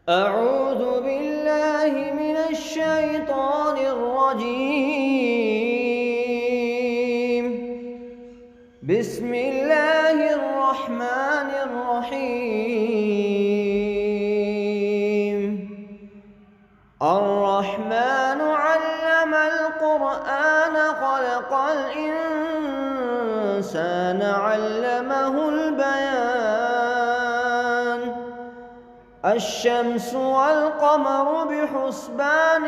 أعوذ بالله من الشيطان الرجيم. بسم الله الرحمن الرحيم. الرحمن علم القرآن خلق الإنسان علمه البيان. الشمس والقمر بحسبان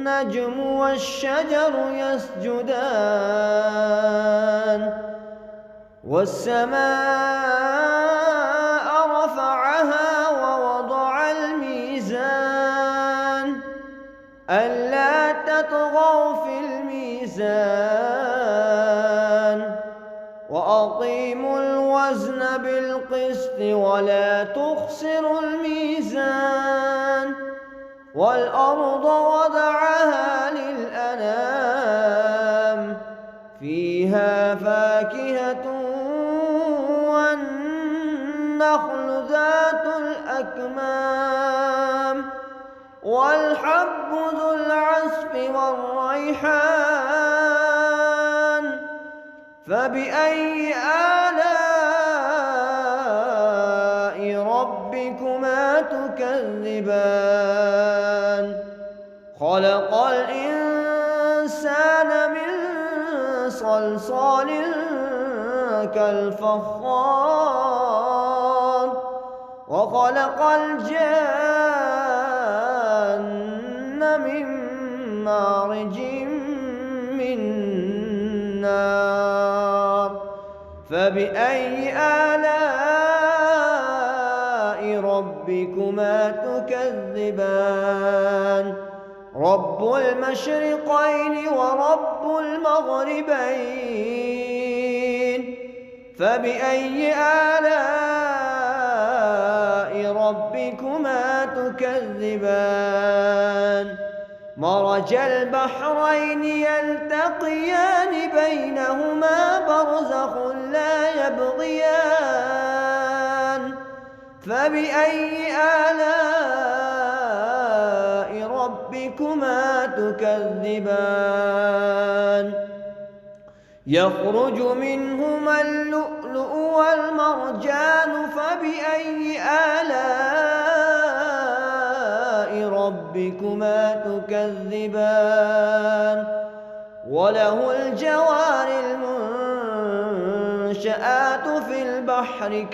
والنجم والشجر يسجدان والسماء رفعها ووضع الميزان ألا تطغوا في الميزان وأقيموا الوزن بالقسط ولا تخسروا الميزان والأرض وضعها للأنام فيها فاكهة والنخل ذات الأكمام والحب ذو العصف والريحان فبأي آلاء ربكما تكذبان خلق الإنسان من صلصال كالفخار وخلق الجان من مارج من نار فبأي آلاء ربكما تكذبان رب المشرقين ورب المغربين فبأي آلاء ربكما تكذبان مرج البحرين يلتقيان بينهما برزخ لا يبغيان فبأي آلاء ربكما تكذبان يخرج منهما اللؤلؤ والمرجان فبأي آلاء ربكما تكذبان وله الجوار المنشآت في البحر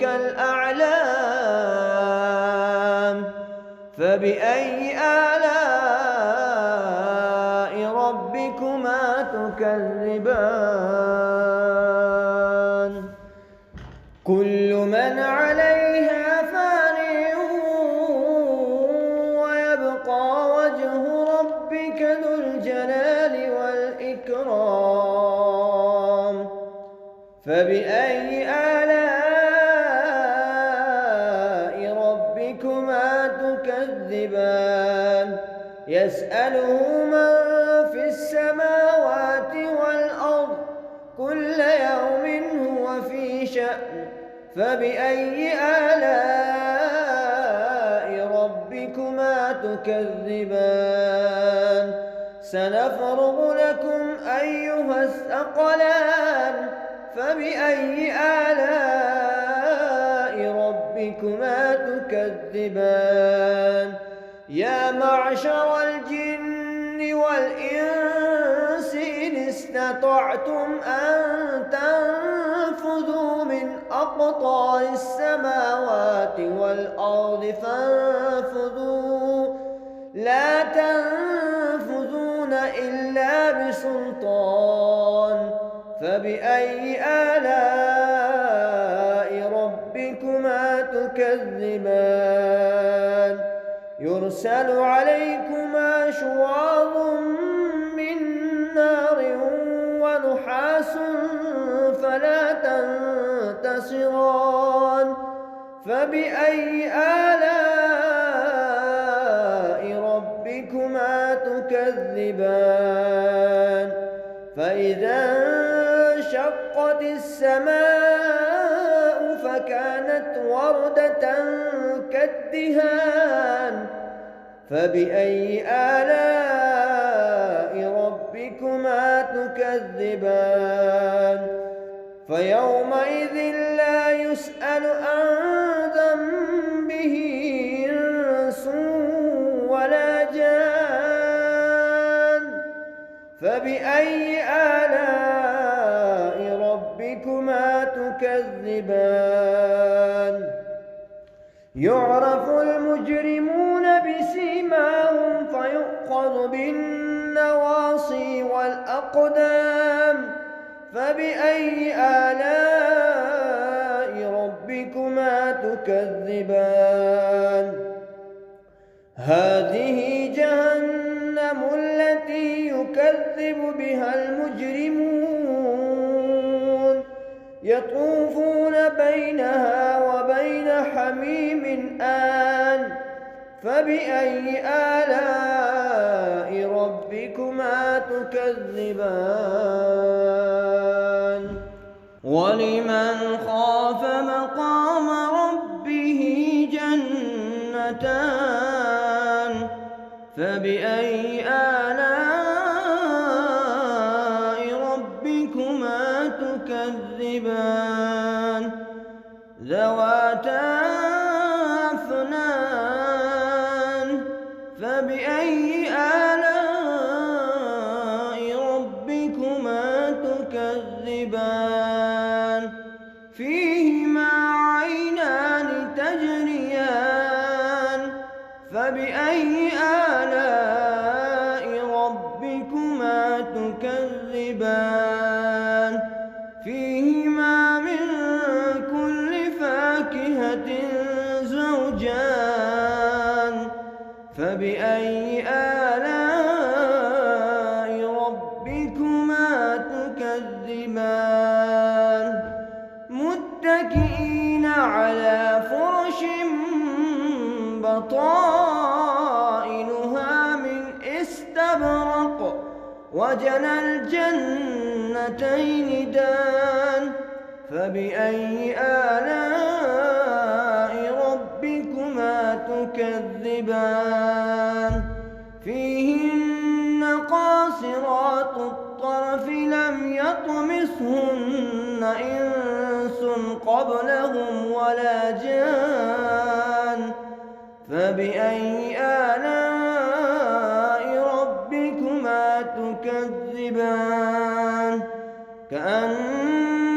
كالأعلام فبأي آلاء ربكما تكذبان كل من عليها فان ويبقى وجه ربك ذو الجلال والإكرام فبأي آلاء ربكما تكذبان يسأله من في السماوات والأرض كل يوم هو في شأن فبأي آلاء ربكما تكذبان سنفرغ لكم أيها الثقلان فبأي آلاء ربكما تكذبان يا معشر الجن والإنس إن استطعتم أن تنفذوا من أقطار السماوات والأرض فانفذوا لا تنفذون إلا بسلطان فبأي آلاء ربكما تكذبان يرسل عليكما شواظ من نار ونحاس فلا تنتصران فبأي آلاء ربكما تكذبان فإذا انشقت السماء فكانت وردة كالدهان فبأي آلاء ربكما تكذبان فيومئذ لا يسأل عن ذنبه إنس ولا جان فبأي آلاء ربكما تكذبان يعرف المجرمون بسيماهم فيؤخذ بالنواصي والأقدام فبأي آلاء ربكما تكذبان هذه جهنم التي يكذب بها المجرمون يطوفون بينها وبين حميم آن فبأي آلاء ربكما تكذبان ولمن خاف مقام ربه جنتان فبأي آلاء ربكما تكذبان ذواتا أفنان فبأي آلاء ربكما تكذبان فيهما عينان تجريان فبأي آلاء ربكما تكذبان فيهما من كل فاكهة زوجان فبأي آلاء ربكما تكذبان متكئين على فرش بطائنها من استبرق وجنى الجنتين دان فبأي آلاء ربكما تكذبان فيهن قاصرات الطرف لم يطمثهن إنس قبلهم ولا جان فبأي آلاء ربكما تكذبان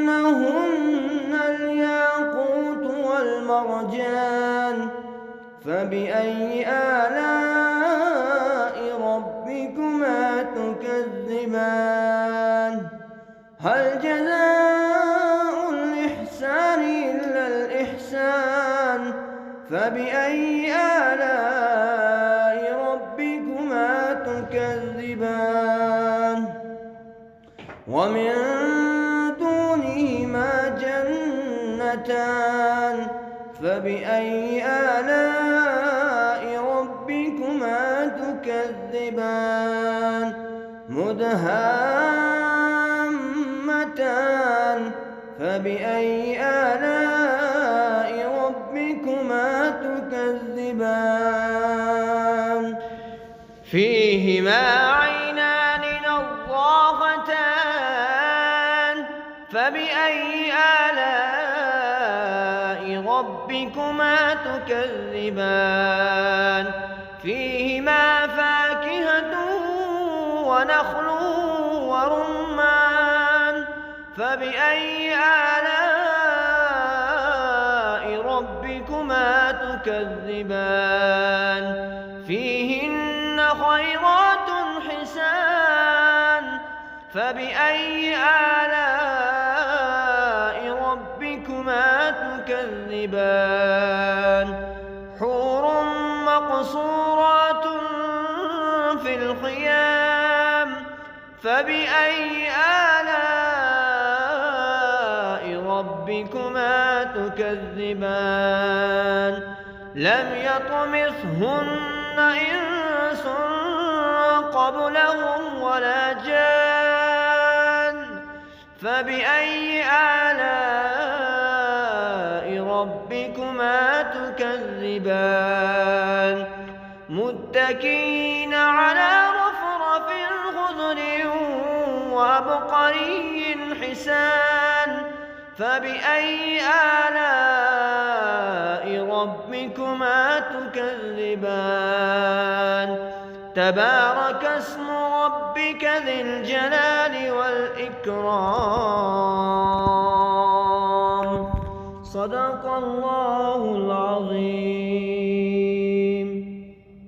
كأنهن الياقوت والمرجان فبأي آلاء ربكما تكذبان هل جزاء الإحسان إلا الإحسان فبأي آلاء ربكما تكذبان ومن دونهما جنتان فبأي آلاء ربكما تكذبان مدهامتان فبأي آلاء ربكما تكذبان فيهما عينان نضاختان فبأي آلاء ربكما تكذبان فيهما فاكهة ونخل ورمان فبأي آلاء ربكما تكذبان فيهن خيرات حسان فبأي آلاء ربكما تكذبان حور مقصورات في الخيام فبأي آلاء ربكما تكذبان لم يطمثهن إنس قبلهم ولا جان فبأي آلاء ربكما تكذبان متكئين على رفرف خضر وعبقري حسان فبأي آلاء ربكما تكذبان تبارك اسم ربك ذي الجلال والإكرام صدق الله